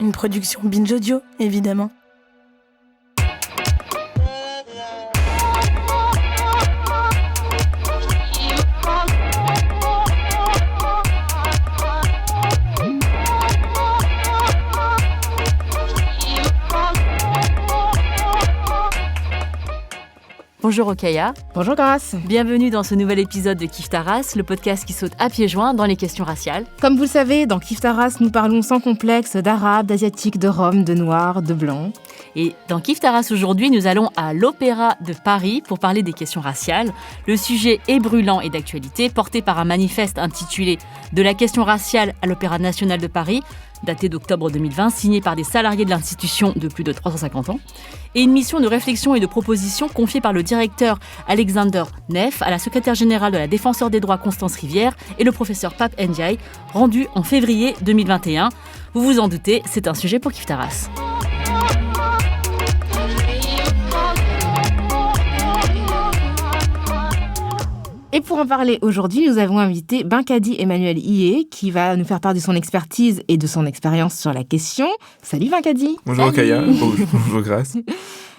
Une production Binge Audio, évidemment. Bonjour Rokhaya. Bonjour Grace. Bienvenue dans ce nouvel épisode de Kiffe ta race, le podcast qui saute à pieds joints dans les questions raciales. Comme vous le savez, dans Kiffe ta race, nous parlons sans complexe d'arabes, d'asiatiques, de roms, de noirs, de blancs. Et dans Kiffe ta race aujourd'hui, nous allons à l'Opéra de Paris pour parler des questions raciales. Le sujet est brûlant et d'actualité, porté par un manifeste intitulé « De la question raciale à l'Opéra national de Paris », daté d'octobre 2020, signé par des salariés de l'institution de plus de 350 ans, et une mission de réflexion et de proposition confiée par le directeur Alexander Neff à la secrétaire générale de la Défenseure des droits Constance Rivière et le professeur Pape Ndiaye, rendue en février 2021. Vous vous en doutez, c'est un sujet pour Kiffe ta race. Et pour en parler aujourd'hui, nous avons invité Benkadi Emmanuel Ihé, qui va nous faire part de son expertise et de son expérience sur la question. Salut Benkadi. Bonjour Rokhaya, bonjour Grace.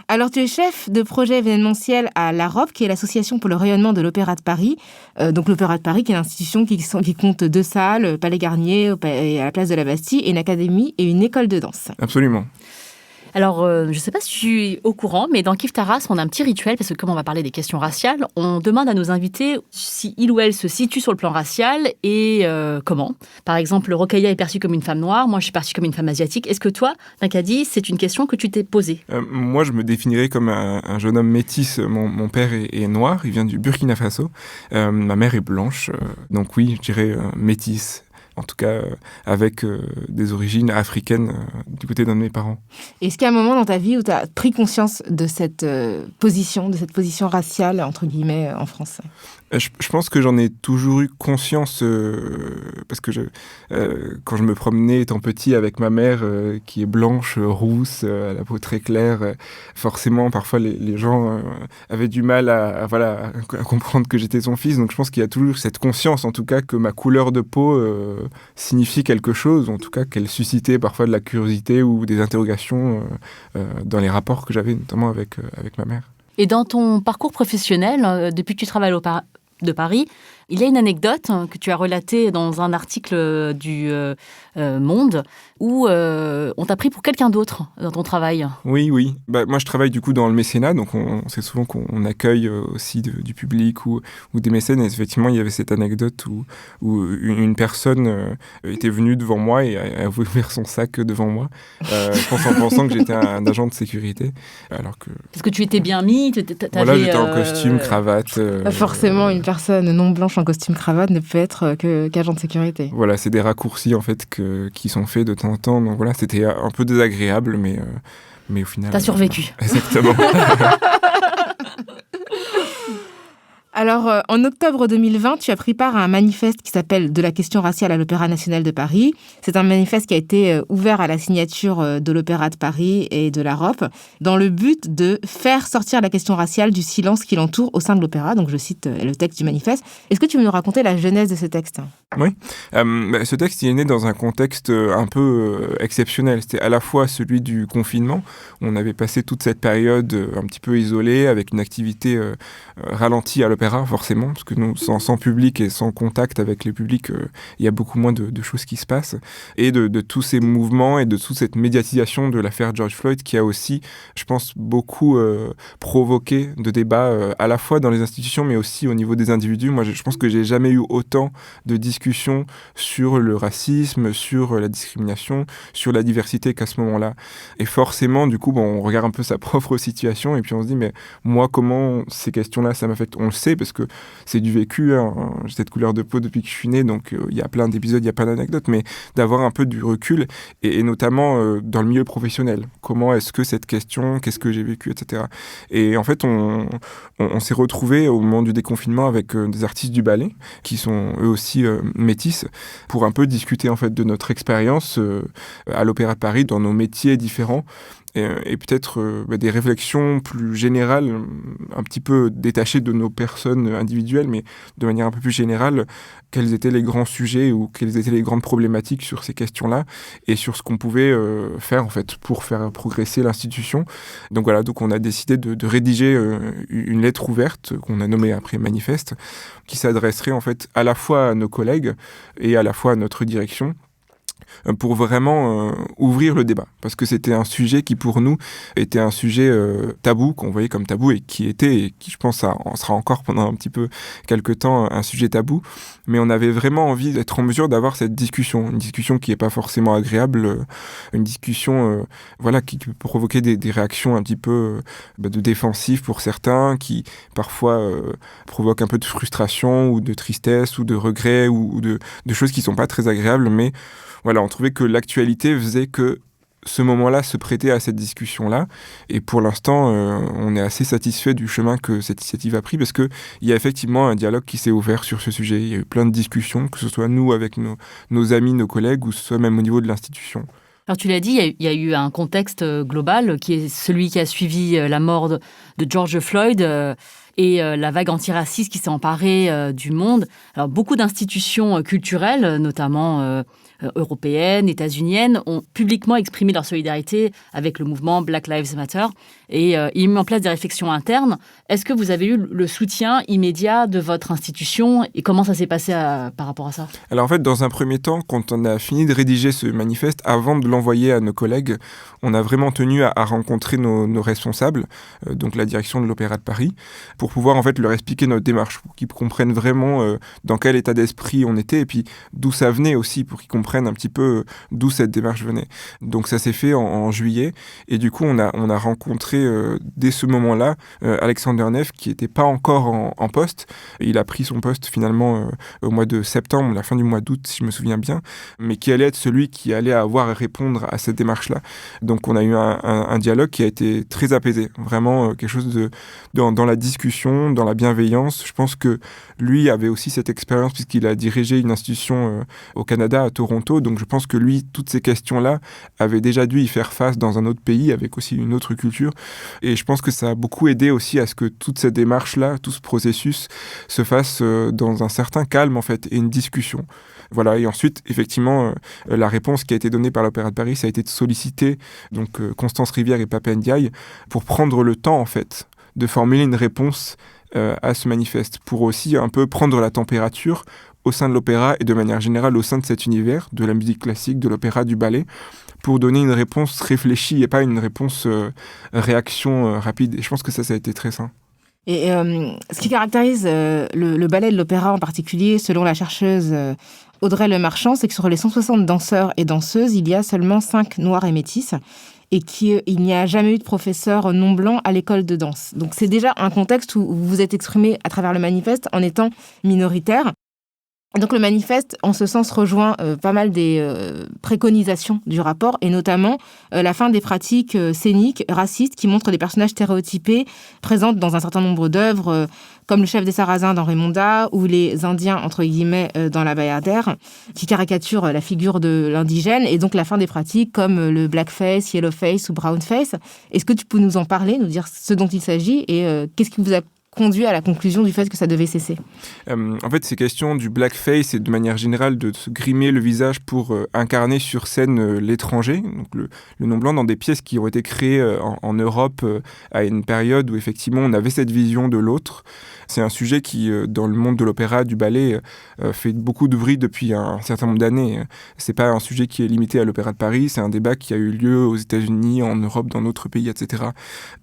Alors tu es chef de projet événementiel à l'AROP, qui est l'association pour le rayonnement de l'Opéra de Paris. Donc l'Opéra de Paris, qui est l'institution qui compte 2 salles, Palais Garnier et à la place de la Bastille, et une académie et une école de danse. Absolument. Alors, je ne sais pas si tu es au courant, mais dans Kiffe ta race, on a un petit rituel, parce que comme on va parler des questions raciales, on demande à nos invités si il ou elle se situe sur le plan racial et comment. Par exemple, Rokhaya est perçue comme une femme noire, moi je suis perçue comme une femme asiatique. Est-ce que toi, Benkadi, c'est une question que tu t'es posée ? Moi, je me définirais comme un jeune homme métis. Mon père est noir, il vient du Burkina Faso. Ma mère est blanche, donc oui, je dirais métis. En tout cas, avec des origines africaines du côté d'un de mes parents. Est-ce qu'il y a un moment dans ta vie où tu as pris conscience de cette position raciale, entre guillemets, en France ? Je pense que j'en ai toujours eu conscience parce que quand je me promenais étant petit avec ma mère qui est blanche, rousse, à la peau très claire, forcément parfois les gens avaient du mal à comprendre que j'étais son fils. Donc je pense qu'il y a toujours cette conscience en tout cas que ma couleur de peau signifie quelque chose, ou en tout cas qu'elle suscitait parfois de la curiosité ou des interrogations dans les rapports que j'avais notamment avec ma mère. Et dans ton parcours professionnel, depuis que tu travailles au Opéra de Paris, il y a une anecdote que tu as relatée dans un article du Monde où on t'a pris pour quelqu'un d'autre dans ton travail. Oui. Moi, je travaille du coup dans le mécénat, donc c'est souvent qu'on accueille aussi du public ou des mécènes. Et effectivement, il y avait cette anecdote où une personne était venue devant moi et a ouvert son sac devant moi, je pense en pensant que j'étais un agent de sécurité. Alors que... Parce que tu étais bien mis, Voilà, j'étais en costume, cravate. Pas forcément une personne non blanche en costume cravate ne peut être qu'agent de sécurité. Voilà, c'est des raccourcis en fait qui sont faits de temps en temps. Donc voilà, c'était un peu désagréable, mais au final... T'as survécu. Exactement. Alors, en octobre 2020, tu as pris part à un manifeste qui s'appelle « De la question raciale à l'Opéra national de Paris ». C'est un manifeste qui a été ouvert à la signature de l'Opéra de Paris et de l'AROP, dans le but de faire sortir la question raciale du silence qui l'entoure au sein de l'opéra. Donc, je cite le texte du manifeste. Est-ce que tu veux nous raconter la genèse de ce texte ? Oui. Ce texte, il est né dans un contexte un peu exceptionnel. C'était à la fois celui du confinement. On avait passé toute cette période un petit peu isolée, avec une activité ralentie à l'opéra, forcément, parce que nous, sans public et sans contact avec les publics, il y a beaucoup moins de choses qui se passent. Et de tous ces mouvements et de toute cette médiatisation de l'affaire George Floyd qui a aussi, je pense, beaucoup provoqué de débats à la fois dans les institutions, mais aussi au niveau des individus. Moi, je pense que j'ai jamais eu autant de discussions sur le racisme, sur la discrimination, sur la diversité qu'à ce moment-là. Et forcément, du coup, on regarde un peu sa propre situation et puis on se dit, mais moi, comment ces questions-là, ça m'affecte ? On le sait parce que c'est du vécu, hein. J'ai cette couleur de peau depuis que je suis né, donc il y a plein d'épisodes, il y a plein d'anecdotes, mais d'avoir un peu du recul et notamment dans le milieu professionnel. Comment est-ce que cette question, qu'est-ce que j'ai vécu, etc. Et en fait, on s'est retrouvés au moment du déconfinement avec des artistes du ballet qui sont eux aussi métis pour un peu discuter en fait de notre expérience à l'Opéra de Paris dans nos métiers différents. et peut-être des réflexions plus générales, un petit peu détachées de nos personnes individuelles, mais de manière un peu plus générale, quels étaient les grands sujets ou quelles étaient les grandes problématiques sur ces questions-là et sur ce qu'on pouvait faire en fait pour faire progresser l'institution. Donc voilà, donc on a décidé de rédiger une lettre ouverte qu'on a nommée après manifeste, qui s'adresserait en fait à la fois à nos collègues et à la fois à notre direction, pour vraiment ouvrir le débat. Parce que c'était un sujet qui, pour nous, était un sujet tabou, qu'on voyait comme tabou, et qui, je pense, en sera encore pendant un petit peu, quelques temps, un sujet tabou. Mais on avait vraiment envie d'être en mesure d'avoir cette discussion. Une discussion qui n'est pas forcément agréable, une discussion qui peut provoquer des réactions un petit peu de défensives pour certains, qui parfois provoquent un peu de frustration, ou de tristesse, ou de regret, ou de choses qui ne sont pas très agréables, mais voilà, on trouvait que l'actualité faisait que ce moment-là se prêtait à cette discussion-là. Et pour l'instant, on est assez satisfait du chemin que cette initiative a pris, parce qu'il y a effectivement un dialogue qui s'est ouvert sur ce sujet. Il y a eu plein de discussions, que ce soit nous avec nos amis, nos collègues, ou ce soit même au niveau de l'institution. Alors tu l'as dit, il y a eu un contexte global qui est celui qui a suivi la mort de George Floyd et la vague antiraciste qui s'est emparée du monde. Alors beaucoup d'institutions culturelles, notamment européennes, états-uniennes, ont publiquement exprimé leur solidarité avec le mouvement Black Lives Matter et ils ont mis en place des réflexions internes. Est-ce que vous avez eu le soutien immédiat de votre institution et comment ça s'est passé par rapport à ça ? Alors en fait, dans un premier temps, quand on a fini de rédiger ce manifeste, avant de l'envoyer à nos collègues, on a vraiment tenu à rencontrer nos responsables, donc la direction de l'Opéra de Paris, pour pouvoir en fait leur expliquer notre démarche, pour qu'ils comprennent vraiment dans quel état d'esprit on était et puis d'où ça venait aussi, pour qu'ils comprennent un petit peu d'où cette démarche venait. Donc ça s'est fait en juillet et du coup on a rencontré dès ce moment-là Alexander Neff qui n'était pas encore en poste. Il a pris son poste finalement au mois de septembre, la fin du mois d'août si je me souviens bien, mais qui allait être celui qui allait avoir à répondre à cette démarche-là. Donc on a eu un dialogue qui a été très apaisé, vraiment quelque chose dans la discussion, dans la bienveillance. Je pense que lui avait aussi cette expérience puisqu'il a dirigé une institution au Canada, à Toronto, donc je pense que lui, toutes ces questions-là, avait déjà dû y faire face dans un autre pays avec aussi une autre culture. Et je pense que ça a beaucoup aidé aussi à ce que toute cette démarche-là, tout ce processus se fasse dans un certain calme en fait et une discussion. Voilà, et ensuite, effectivement, la réponse qui a été donnée par l'Opéra de Paris, ça a été de solliciter donc, Constance Rivière et Pape Ndiaye pour prendre le temps, en fait, de formuler une réponse à ce manifeste, pour aussi un peu prendre la température au sein de l'opéra et de manière générale au sein de cet univers, de la musique classique, de l'opéra, du ballet, pour donner une réponse réfléchie et pas une réponse réaction rapide. Et je pense que ça a été très sain. Et ce qui caractérise le ballet de l'opéra en particulier, selon la chercheuse Audrey Lemarchand, c'est que sur les 160 danseurs et danseuses, il y a seulement 5 noirs et métis et qu'il n'y a jamais eu de professeur non blanc à l'école de danse. Donc c'est déjà un contexte où vous vous êtes exprimé à travers le manifeste en étant minoritaire. Donc le manifeste, en ce sens, rejoint pas mal des préconisations du rapport, et notamment la fin des pratiques scéniques racistes qui montrent des personnages stéréotypés présentes dans un certain nombre d'œuvres, comme le chef des Sarrasins dans Raymonda ou les Indiens, entre guillemets, dans la Bayadère, qui caricaturent la figure de l'indigène, et donc la fin des pratiques comme le blackface, yellowface ou brownface. Est-ce que tu peux nous en parler, nous dire ce dont il s'agit et qu'est-ce qui vous a conduit à la conclusion du fait que ça devait cesser? En fait, ces questions du blackface et de manière générale de se grimer le visage pour incarner sur scène l'étranger, donc le non-blanc, dans des pièces qui ont été créées en Europe à une période où effectivement on avait cette vision de l'autre. C'est un sujet qui, dans le monde de l'opéra, du ballet, fait beaucoup de bruit depuis un certain nombre d'années. C'est pas un sujet qui est limité à l'Opéra de Paris, c'est un débat qui a eu lieu aux États-Unis, en Europe, dans d'autres pays, etc.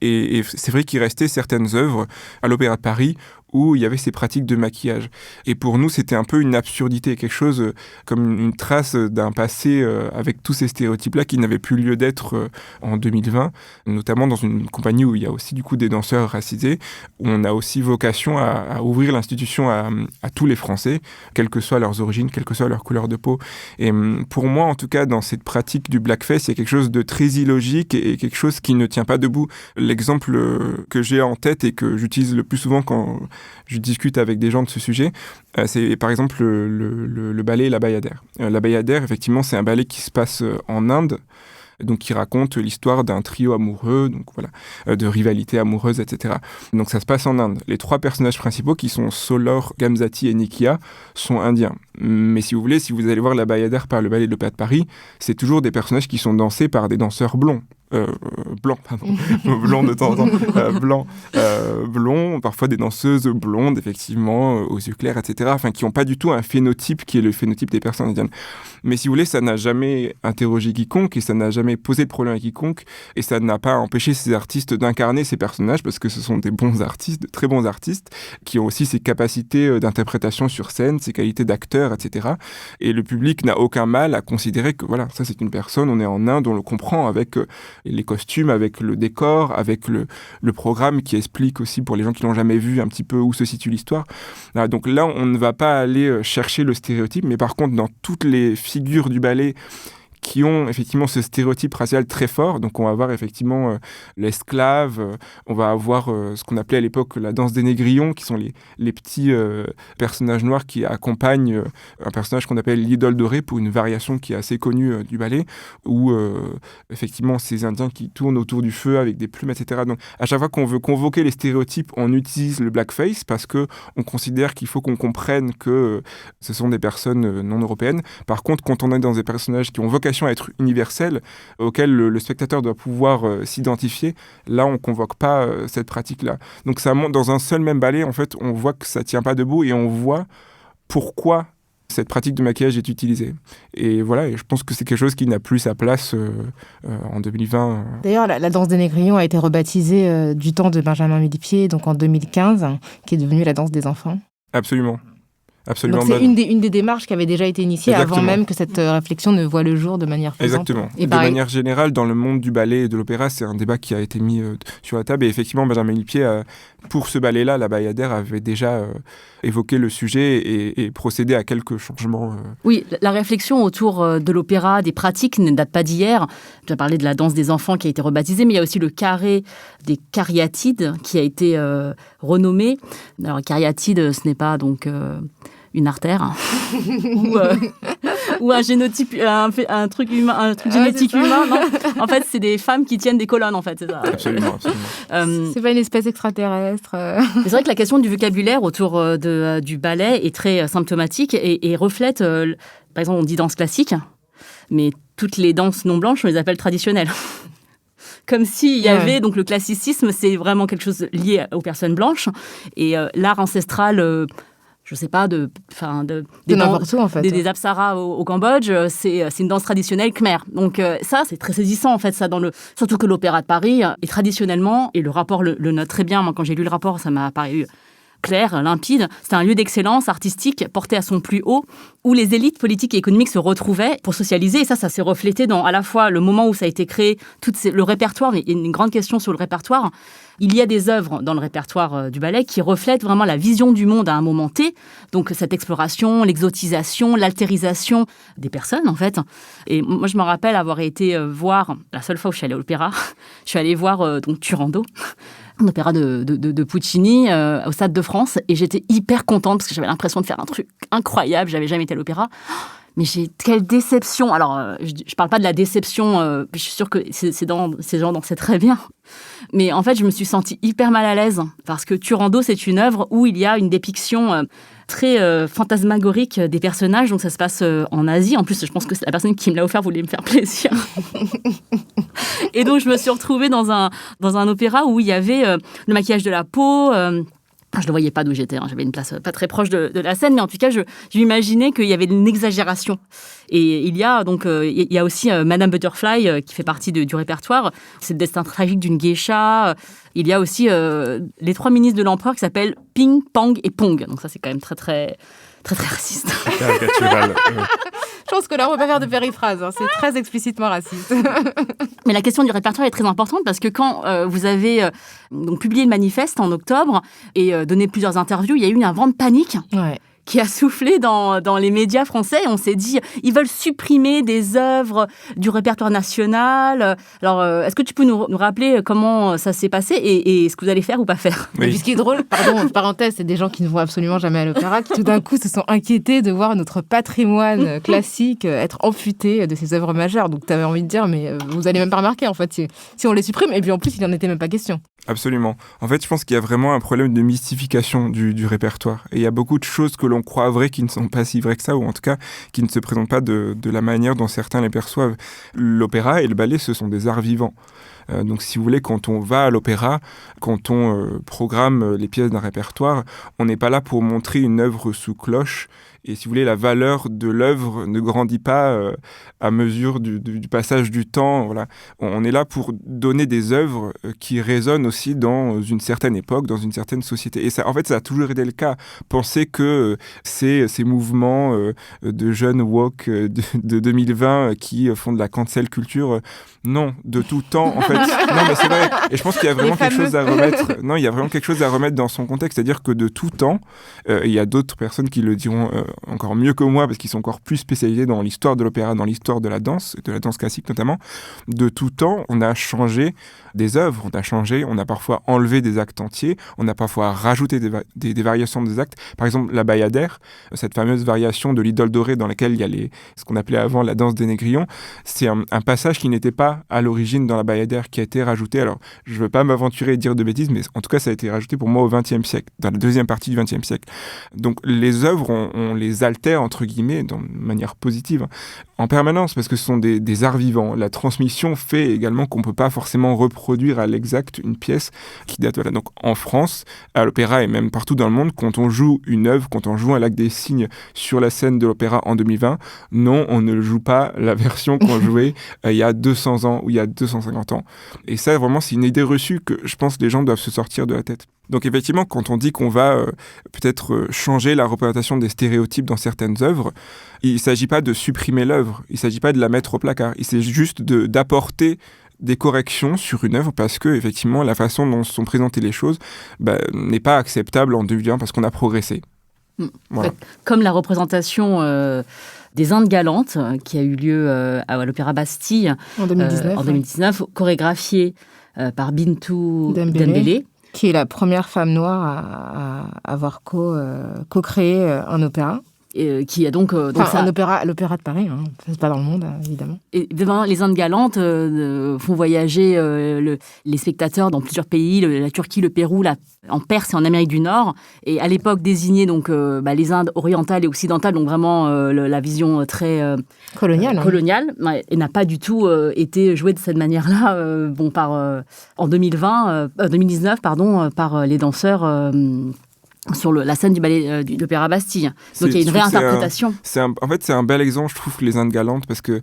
Et c'est vrai qu'il restait certaines œuvres à l'Opéra de Paris où il y avait ces pratiques de maquillage. Et pour nous, c'était un peu une absurdité, quelque chose comme une trace d'un passé avec tous ces stéréotypes-là qui n'avaient plus lieu d'être en 2020, notamment dans une compagnie où il y a aussi du coup des danseurs racisés, où on a aussi vocation à ouvrir l'institution à tous les Français, quelles que soient leurs origines, quelle que soit leur couleur de peau. Et pour moi, en tout cas, dans cette pratique du blackface, il y a quelque chose de très illogique et quelque chose qui ne tient pas debout. L'exemple que j'ai en tête et que j'utilise le plus souvent quand je discute avec des gens de ce sujet, c'est par exemple le ballet La Bayadère. La Bayadère, effectivement, c'est un ballet qui se passe en Inde, donc qui raconte l'histoire d'un trio amoureux, donc voilà, de rivalité amoureuse, etc. Donc ça se passe en Inde. Les 3 personnages principaux, qui sont Solor, Gamzati et Nikia, sont indiens. Mais si vous voulez, si vous allez voir la Bayadère par le Ballet de l'Opéra de Paris, c'est toujours des personnages qui sont dansés par des danseurs blonds. Blancs, pardon. Blonds de temps en temps. Blonds, parfois des danseuses blondes, effectivement, aux yeux clairs, etc. Enfin, qui n'ont pas du tout un phénotype qui est le phénotype des personnes indiennes. Mais si vous voulez, ça n'a jamais interrogé quiconque et ça n'a jamais posé de problème à quiconque et ça n'a pas empêché ces artistes d'incarner ces personnages parce que ce sont des bons artistes, de très bons artistes, qui ont aussi ces capacités d'interprétation sur scène, ces qualités d'acteurs, etc. Et le public n'a aucun mal à considérer que voilà, ça c'est une personne, on est en Inde, on le comprend avec les costumes, avec le décor, avec le programme qui explique aussi pour les gens qui l'ont jamais vu un petit peu où se situe l'histoire. Voilà, donc là, on ne va pas aller chercher le stéréotype, mais par contre, dans toutes les figures du ballet qui ont effectivement ce stéréotype racial très fort. Donc on va avoir effectivement l'esclave, on va avoir ce qu'on appelait à l'époque la danse des négrillons, qui sont les petits personnages noirs qui accompagnent un personnage qu'on appelle l'idole dorée pour une variation qui est assez connue du ballet, où effectivement ces Indiens qui tournent autour du feu avec des plumes, etc. Donc à chaque fois qu'on veut convoquer les stéréotypes, on utilise le blackface parce qu'on considère qu'il faut qu'on comprenne que ce sont des personnes non européennes. Par contre, quand on est dans des personnages qui ont vocation à être universels, auxquels le spectateur doit pouvoir s'identifier, là on convoque pas cette pratique-là. Donc ça monte dans un seul même ballet, en fait, on voit que ça tient pas debout et on voit pourquoi cette pratique de maquillage est utilisée. Et voilà, et je pense que c'est quelque chose qui n'a plus sa place en 2020. D'ailleurs, la danse des négrillons a été rebaptisée du temps de Benjamin Millepied, donc en 2015, qui est devenue la danse des enfants. Absolument. Absolument. Donc c'est une des démarches qui avait déjà été initiée avant même que cette réflexion ne voie le jour de manière faisante. Exactement. Et de manière générale, dans le monde du ballet et de l'opéra, c'est un débat qui a été mis sur la table. Et effectivement, Benjamin Millepied, pour ce ballet-là, la Bayadère avait déjà évoqué le sujet et procédé à quelques changements. Oui, la réflexion autour de l'opéra, des pratiques, ne date pas d'hier. Tu as parlé de la danse des enfants qui a été rebaptisée, mais il y a aussi le carré des cariatides qui a été renommé. Alors, cariatide, ce n'est pas donc une artère ou un génotype, un truc humain, un truc génétique humain. Non, en fait, c'est des femmes qui tiennent des colonnes, en fait. C'est ça. Absolument. C'est pas une espèce extraterrestre. C'est vrai que la question du vocabulaire autour du ballet est très symptomatique et reflète, par exemple, on dit danse classique, mais toutes les danses non blanches, on les appelle traditionnelles. Comme s'il y avait, donc le classicisme, c'est vraiment quelque chose lié aux personnes blanches. Et l'art ancestral, je sais pas, des apsaras au Cambodge, c'est une danse traditionnelle khmer. Donc ça, c'est très saisissant en fait, ça surtout que l'Opéra de Paris est traditionnellement, et le rapport le note très bien. Moi, quand j'ai lu le rapport, ça m'a paru clair, limpide. C'était un lieu d'excellence artistique porté à son plus haut, où les élites politiques et économiques se retrouvaient pour socialiser. Et ça s'est reflété dans à la fois le moment où ça a été créé, le répertoire. Il y a une grande question sur le répertoire. Il y a des œuvres dans le répertoire du ballet qui reflètent vraiment la vision du monde à un moment T. Donc cette exploration, l'exotisation, l'altérisation des personnes, en fait. Et moi, je me rappelle avoir été voir, la seule fois où je suis allée à l'opéra, je suis allée voir donc Turando, un opéra de Puccini au Stade de France. Et j'étais hyper contente parce que j'avais l'impression de faire un truc incroyable. J'avais jamais été à l'opéra. Mais quelle déception. Alors, je parle pas de la déception. Je suis sûre que ces gens dansaient très bien. Mais en fait, je me suis sentie hyper mal à l'aise parce que Turando, c'est une œuvre où il y a une dépiction très fantasmagorique des personnages. Donc, ça se passe en Asie. En plus, je pense que la personne qui me l'a offert voulait me faire plaisir. Et donc, je me suis retrouvée dans un opéra où il y avait le maquillage de la peau. Je ne voyais pas d'où j'étais, hein. J'avais une place pas très proche de la scène, mais en tout cas, j'imaginais qu'il y avait une exagération. Et il y a aussi Madame Butterfly qui fait partie du répertoire. C'est le destin tragique d'une geisha. Il y a aussi les 3 ministres de l'empereur qui s'appellent Ping, Pang et Pong. Donc ça, c'est quand même très, très, très, très raciste. Caricatural. Je pense que là, on ne va pas faire de périphrase. Hein. C'est très explicitement raciste. Mais la question du répertoire est très importante parce que quand vous avez donc publié le manifeste en octobre et donné plusieurs interviews, il y a eu un vent de panique qui a soufflé dans les médias français. On s'est dit, ils veulent supprimer des œuvres du répertoire national. Alors, est-ce que tu peux nous rappeler comment ça s'est passé et ce que vous allez faire ou pas faire? Et puis ce qui est drôle, pardon, parenthèse, c'est des gens qui ne vont absolument jamais à l'opéra, qui tout d'un coup se sont inquiétés de voir notre patrimoine classique être amputé de ces œuvres majeures. Donc tu avais envie de dire, mais vous allez même pas remarquer en fait si on les supprime. Et puis en plus, il n'en était même pas question. Absolument. En fait, je pense qu'il y a vraiment un problème de mystification du répertoire. Et il y a beaucoup de choses que l'on croit vraies qui ne sont pas si vraies que ça, ou en tout cas qui ne se présentent pas de la manière dont certains les perçoivent. L'opéra et le ballet, ce sont des arts vivants. Donc si vous voulez, quand on va à l'opéra, quand on programme les pièces d'un répertoire, on n'est pas là pour montrer une œuvre sous cloche. Et si vous voulez, la valeur de l'œuvre ne grandit pas à mesure du passage du temps. Voilà. On est là pour donner des œuvres qui résonnent aussi dans une certaine époque, dans une certaine société. Et ça, en fait, ça a toujours été le cas. Pensez que ces mouvements de jeunes woke de 2020 qui font de la cancel culture, non, de tout temps, en fait. Non, mais c'est vrai. Et je pense qu'il y a vraiment quelque chose à remettre. Non, il y a vraiment quelque chose à remettre dans son contexte. C'est-à-dire que de tout temps, il y a d'autres personnes qui le diront encore mieux que moi, parce qu'ils sont encore plus spécialisés dans l'histoire de l'opéra, dans l'histoire de la danse classique notamment. De tout temps, on a changé des œuvres, on a parfois enlevé des actes entiers, on a parfois rajouté des variations des actes. Par exemple, la Bayadère, cette fameuse variation de l'Idole dorée dans laquelle il y a ce qu'on appelait avant la danse des négrillons, c'est un passage qui n'était pas à l'origine dans la Bayadère, qui a été rajouté. Alors, je ne veux pas m'aventurer et dire de bêtises, mais en tout cas, ça a été rajouté pour moi au XXe siècle, dans la deuxième partie du XXe siècle. Donc, les œuvres, on les altère, entre guillemets, de manière positive, en permanence, parce que ce sont des arts vivants. La transmission fait également qu'on ne peut pas forcément reproduire à l'exact une pièce qui date. Voilà. Donc, en France, à l'opéra et même partout dans le monde, quand on joue une œuvre, quand on joue un Lac des Cygnes sur la scène de l'opéra en 2020, non, on ne joue pas la version qu'on jouait il y a 200 ans ou il y a 250 ans. Et ça, vraiment, c'est une idée reçue que je pense que les gens doivent se sortir de la tête. Donc effectivement, quand on dit qu'on va peut-être changer la représentation des stéréotypes dans certaines œuvres, il ne s'agit pas de supprimer l'œuvre, il ne s'agit pas de la mettre au placard, il s'agit juste d'apporter des corrections sur une œuvre parce que effectivement la façon dont sont présentées les choses n'est pas acceptable en 2020 parce qu'on a progressé. Voilà. Comme la représentation des Indes galantes qui a eu lieu à l'Opéra Bastille en 2019, chorégraphiée par Bintou Dembélé. Qui est la première femme noire à avoir co-créé un opéra. Qui a donc un opéra, l'Opéra de Paris, hein. C'est pas dans le monde, évidemment. Et les Indes galantes font voyager les spectateurs dans plusieurs pays, la Turquie, le Pérou, en Perse et en Amérique du Nord. Et à l'époque désignaient donc les Indes orientales et occidentales, donc vraiment la vision très coloniale, et n'a pas du tout été jouée de cette manière-là. En 2019, par les danseurs. Sur la scène du ballet de l'Opéra Bastille. Donc il y a une réinterprétation. En fait, c'est un bel exemple, je trouve, les Indes galantes, parce que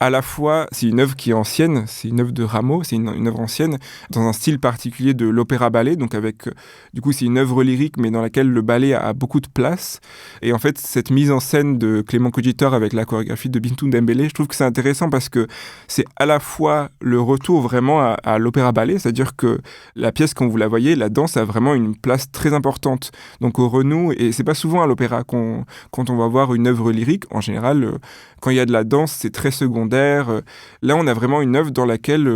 à la fois, c'est une œuvre qui est ancienne, c'est une œuvre de Rameau, c'est une œuvre ancienne, dans un style particulier de l'opéra-ballet, donc avec, du coup, c'est une œuvre lyrique, mais dans laquelle le ballet a beaucoup de place. Et en fait, cette mise en scène de Clément Cogitor avec la chorégraphie de Bintou Dembélé, je trouve que c'est intéressant parce que c'est à la fois le retour vraiment à l'opéra-ballet, c'est-à-dire que la pièce, quand vous la voyez, la danse a vraiment une place très importante. Donc au Renou, et c'est pas souvent à l'opéra quand on va voir une œuvre lyrique, en général, quand il y a de la danse, c'est très secondaire. Là, on a vraiment une œuvre dans laquelle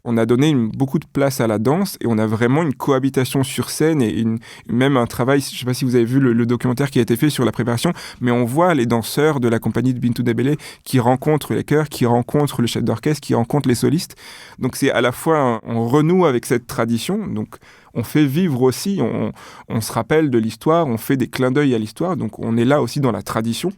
on a donné beaucoup de place à la danse et on a vraiment une cohabitation sur scène et même un travail, je ne sais pas si vous avez vu le documentaire qui a été fait sur la préparation, mais on voit les danseurs de la compagnie de Bintou Dembélé qui rencontrent les chœurs, qui rencontrent le chef d'orchestre, qui rencontrent les solistes. Donc c'est à la fois, on renoue avec cette tradition, donc on fait vivre aussi, on se rappelle de l'histoire, on fait des clins d'œil à l'histoire, donc on est là aussi dans la tradition,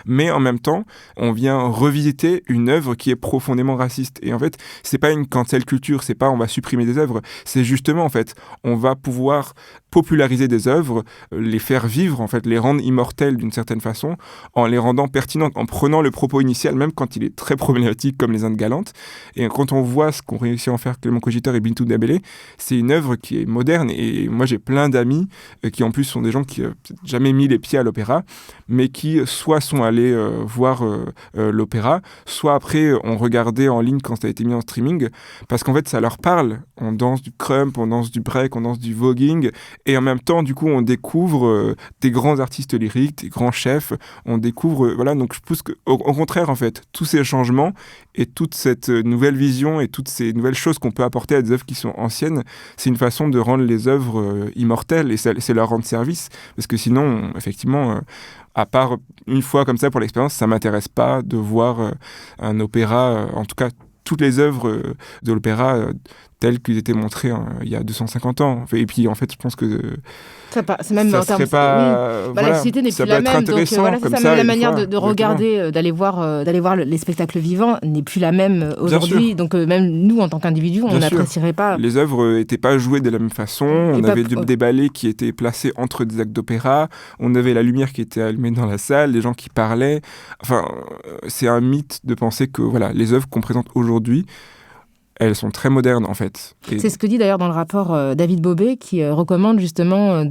mais en même temps, on vient revisiter une œuvre qui est profondément raciste. Et en fait, c'est pas une cancel culture, c'est pas on va supprimer des œuvres, c'est justement en fait, on va pouvoir populariser des œuvres, les faire vivre, en fait, les rendre immortelles d'une certaine façon, en les rendant pertinentes, en prenant le propos initial, même quand il est très problématique comme les Indes galantes. Et quand on voit ce qu'ont réussi à en faire Clément Cogitor et Bintou Dembélé, c'est une œuvre qui est moderne. Et moi, j'ai plein d'amis qui, en plus, sont des gens qui n'ont jamais mis les pieds à l'opéra, mais qui soit sont allés voir l'opéra, soit après ont regardé en ligne quand ça a été mis en streaming, parce qu'en fait, ça leur parle. On danse du crump, on danse du break, on danse du voguing, et en même temps, du coup, on découvre des grands artistes lyriques, des grands chefs, on découvre, voilà, donc je pense qu'au contraire, en fait, tous ces changements et toute cette nouvelle vision et toutes ces nouvelles choses qu'on peut apporter à des œuvres qui sont anciennes, c'est une façon de rendre les œuvres immortelles, et c'est leur rendre service, parce que sinon, effectivement, à part une fois comme ça pour l'expérience, ça m'intéresse pas de voir un opéra, en tout cas toutes les œuvres de l'opéra telles qu'ils étaient montrées il y a 250 ans. Et puis en fait, je pense que c'est même ça en termes, serait pas, oui. La société n'est plus la même, donc voilà, c'est ça, même la manière de regarder, d'aller voir les spectacles vivants n'est plus la même aujourd'hui. Donc même nous, en tant qu'individus, on n'apprécierait pas. Les œuvres n'étaient pas jouées de la même façon. On avait des ballets qui étaient placés entre des actes d'opéra. On avait la lumière qui était allumée dans la salle, les gens qui parlaient. Enfin, c'est un mythe de penser que voilà, les œuvres qu'on présente aujourd'hui, elles sont très modernes, en fait. C'est ce que dit d'ailleurs dans le rapport David Bobet, qui recommande justement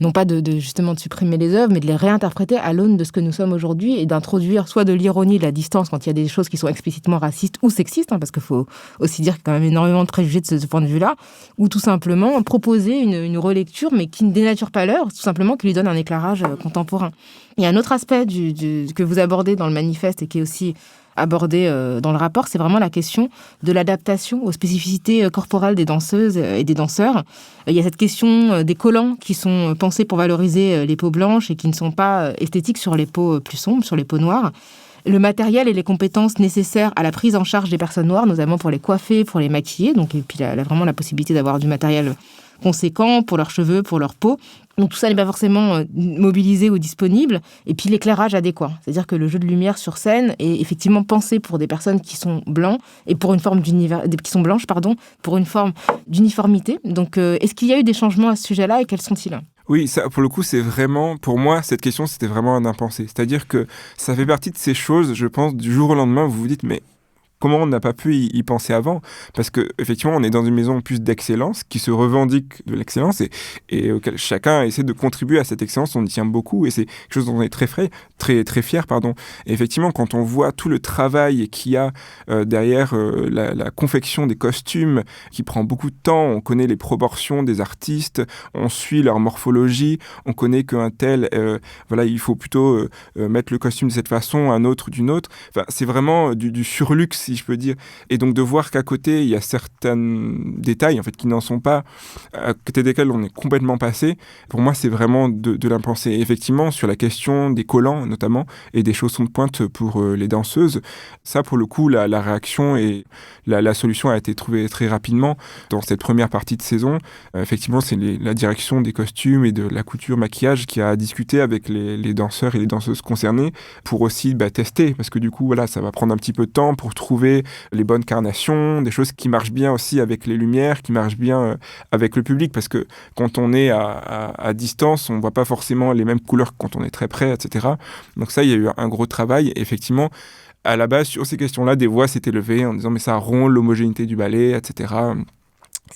non pas justement de supprimer les œuvres, mais de les réinterpréter à l'aune de ce que nous sommes aujourd'hui et d'introduire soit de l'ironie, de la distance quand il y a des choses qui sont explicitement racistes ou sexistes, parce qu'il faut aussi dire qu'il y a quand même énormément de préjugés de ce point de vue-là, ou tout simplement proposer une relecture, mais qui ne dénature pas l'œuvre, tout simplement qui lui donne un éclairage contemporain. Il y a un autre aspect que vous abordez dans le manifeste et qui est aussi abordé dans le rapport, c'est vraiment la question de l'adaptation aux spécificités corporelles des danseuses et des danseurs. Il y a cette question des collants qui sont pensés pour valoriser les peaux blanches et qui ne sont pas esthétiques sur les peaux plus sombres, sur les peaux noires. Le matériel et les compétences nécessaires à la prise en charge des personnes noires, notamment pour les coiffer, pour les maquiller, donc, et puis vraiment la possibilité d'avoir du matériel conséquent pour leurs cheveux, pour leur peau. Donc tout ça n'est pas forcément mobilisé ou disponible. Et puis l'éclairage adéquat. C'est-à-dire que le jeu de lumière sur scène est effectivement pensé pour des personnes qui sont blancs et pour une forme qui sont blanches, pour une forme d'uniformité. Donc est-ce qu'il y a eu des changements à ce sujet-là et quels sont-ils ? Oui, ça, pour le coup, c'est vraiment, pour moi, cette question, c'était vraiment un impensé. C'est-à-dire que ça fait partie de ces choses, je pense, du jour au lendemain, vous vous dites, mais comment on n'a pas pu y penser avant ? Parce qu'effectivement, on est dans une maison plus d'excellence, qui se revendique de l'excellence et auquel chacun essaie de contribuer à cette excellence. On y tient beaucoup et c'est quelque chose dont on est très fier. Et effectivement, quand on voit tout le travail qu'il y a derrière la confection des costumes, qui prend beaucoup de temps, on connaît les proportions des artistes, on suit leur morphologie, on connaît qu'un tel, il faut plutôt mettre le costume de cette façon, un autre d'une autre. Enfin, c'est vraiment du surluxe, si je peux dire. Et donc de voir qu'à côté, il y a certains détails en fait, qui n'en sont pas, à côté desquels on est complètement passé, pour moi, c'est vraiment de l'impensé. Et effectivement, sur la question des collants, notamment, et des chaussons de pointe pour les danseuses, ça, pour le coup, la réaction et la solution a été trouvée très rapidement dans cette première partie de saison. Effectivement, c'est la direction des costumes et de la couture maquillage qui a discuté avec les danseurs et les danseuses concernés pour aussi tester, parce que du coup, voilà, ça va prendre un petit peu de temps pour trouver les bonnes carnations, des choses qui marchent bien aussi avec les lumières, qui marchent bien avec le public, parce que quand on est à distance, on voit pas forcément les mêmes couleurs que quand on est très près, etc. Donc ça, il y a eu un gros travail. Et effectivement, à la base, sur ces questions-là, des voix s'étaient levées en disant « mais ça rompt l'homogénéité du ballet, etc. »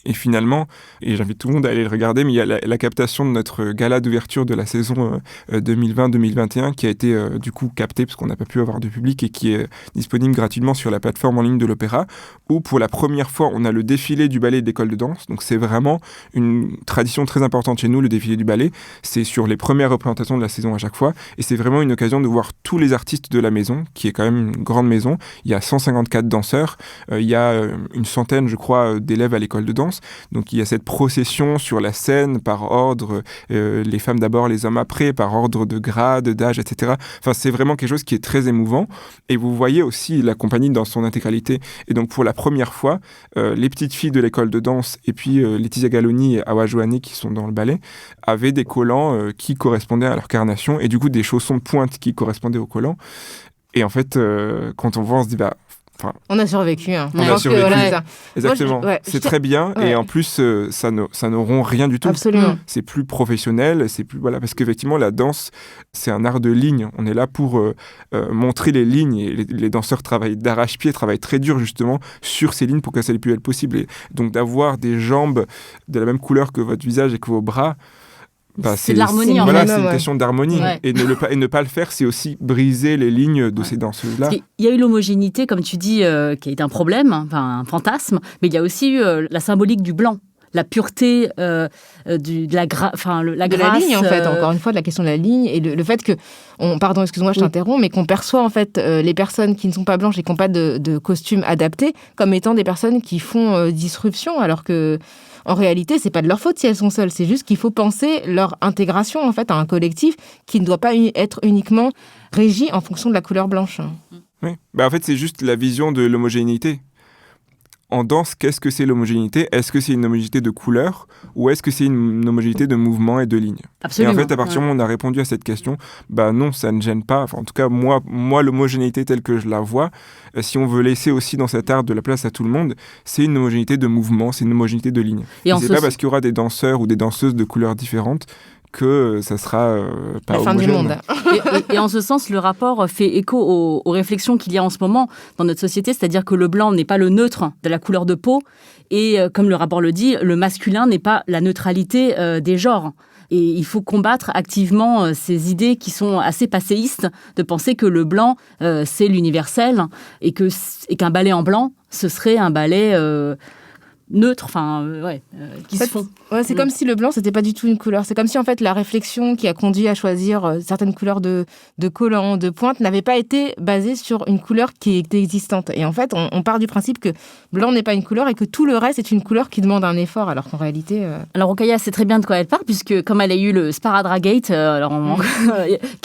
Et finalement, et j'invite tout le monde à aller le regarder, mais il y a la captation de notre gala d'ouverture de la saison 2020-2021 qui a été du coup captée parce qu'on n'a pas pu avoir de public et qui est disponible gratuitement sur la plateforme en ligne de l'Opéra, où pour la première fois on a le défilé du ballet d'école de danse. Donc c'est vraiment une tradition très importante chez nous, le défilé du ballet. C'est sur les premières représentations de la saison à chaque fois et c'est vraiment une occasion de voir tous les artistes de la maison, qui est quand même une grande maison. Il y a 154 danseurs, il y a une centaine je crois d'élèves à l'école de danse. Donc il y a cette procession sur la scène par ordre, les femmes d'abord, les hommes après, par ordre de grade, d'âge, etc. Enfin, c'est vraiment quelque chose qui est très émouvant. Et vous voyez aussi la compagnie dans son intégralité. Et donc pour la première fois, les petites filles de l'école de danse et puis Laetitia Galoni et Awa Johanné qui sont dans le ballet avaient des collants qui correspondaient à leur carnation et du coup des chaussons de pointe qui correspondaient aux collants. Et en fait, quand on voit, on se dit On a survécu. Hein. On a pense survécu. Que, voilà, ça. Exactement. Moi, c'est très bien. Ouais. Et en plus, ça n'auront rien du tout. Absolument. C'est plus professionnel. C'est plus, voilà, parce qu'effectivement, la danse, c'est un art de ligne. On est là pour montrer les lignes. Et les danseurs travaillent d'arrache-pied, travaillent très dur, justement, sur ces lignes pour que ça soit le plus belle possible. Et donc, d'avoir des jambes de la même couleur que votre visage et que vos bras, c'est de l'harmonie, en fait. Voilà, c'est une question d'harmonie. Ouais. Et ne pas le faire, c'est aussi briser les lignes de ces danseuses-là. Il y a eu l'homogénéité, comme tu dis, qui est un problème, un fantasme, mais il y a aussi eu la symbolique du blanc. La pureté de la grâce. La ligne, en fait, encore une fois, de la question de la ligne et le fait que, pardon, excuse-moi, je t'interromps, mais qu'on perçoit, en fait, les personnes qui ne sont pas blanches et qui n'ont pas de costume adapté comme étant des personnes qui font disruption, alors que, en réalité, c'est pas de leur faute si elles sont seules. C'est juste qu'il faut penser leur intégration, en fait, à un collectif qui ne doit pas être uniquement régi en fonction de la couleur blanche. Oui. En fait, c'est juste la vision de l'homogénéité. En danse, qu'est-ce que c'est l'homogénéité ? Est-ce que c'est une homogénéité de couleur ou est-ce que c'est une homogénéité de mouvement et de ligne ? Absolument. Et en fait, à partir du moment où on a répondu à cette question, non, ça ne gêne pas. Enfin, en tout cas, moi l'homogénéité telle que je la vois, si on veut laisser aussi dans cet art de la place à tout le monde, c'est une homogénéité de mouvement, c'est une homogénéité de ligne. Et c'est pas parce qu'il y aura des danseurs ou des danseuses de couleurs différentes que ça sera pas la fin homogène. du monde. Et en ce sens, le rapport fait écho aux réflexions qu'il y a en ce moment dans notre société, c'est-à-dire que le blanc n'est pas le neutre de la couleur de peau, et comme le rapport le dit, le masculin n'est pas la neutralité des genres. Et il faut combattre activement ces idées qui sont assez passéistes, de penser que le blanc, c'est l'universel, et qu'un ballet en blanc, ce serait un ballet neutre, qui se font. Ouais, c'est comme si le blanc, c'était pas du tout une couleur. C'est comme si, en fait, la réflexion qui a conduit à choisir certaines couleurs de collants, de pointe, n'avait pas été basée sur une couleur qui était existante. Et en fait, on part du principe que blanc n'est pas une couleur et que tout le reste est une couleur qui demande un effort, alors qu'en réalité... Alors, Rokhaya sait très bien de quoi elle parle, puisque comme elle a eu le Sparadragate,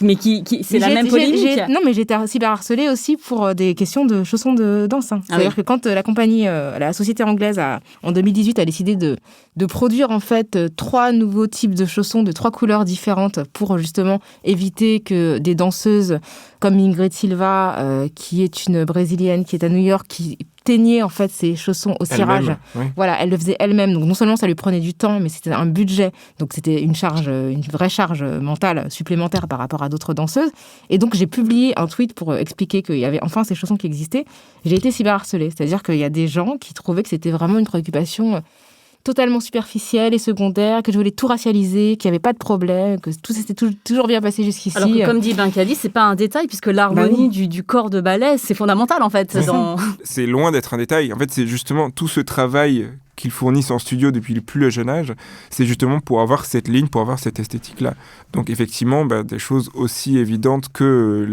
mais c'est la même polémique. Non, mais j'ai été cyberharcelée aussi pour des questions de chaussons de danse. Hein. C'est-à-dire que quand la compagnie, la société anglaise, en 2018, a décidé de produire en fait 3 nouveaux types de chaussons de 3 couleurs différentes pour justement éviter que des danseuses comme Ingrid Silva, qui est une Brésilienne, qui est à New York, qui teignait en fait ses chaussons au cirage. Oui. Voilà, elle le faisait elle-même. Donc non seulement ça lui prenait du temps, mais c'était un budget. Donc c'était une vraie charge mentale supplémentaire par rapport à d'autres danseuses. Et donc j'ai publié un tweet pour expliquer qu'il y avait enfin ces chaussons qui existaient. J'ai été cyberharcelée, c'est-à-dire qu'il y a des gens qui trouvaient que c'était vraiment une préoccupation totalement superficielle et secondaire, que je voulais tout racialiser, qu'il n'y avait pas de problème, que tout s'était toujours bien passé jusqu'ici. Alors que, comme dit Benkadi, c'est pas un détail, puisque l'harmonie du corps de ballet, c'est fondamental, en fait. C'est loin d'être un détail. En fait, c'est justement tout ce travail qu'ils fournissent en studio depuis le plus jeune âge, c'est justement pour avoir cette ligne, pour avoir cette esthétique-là. Donc effectivement, des choses aussi évidentes que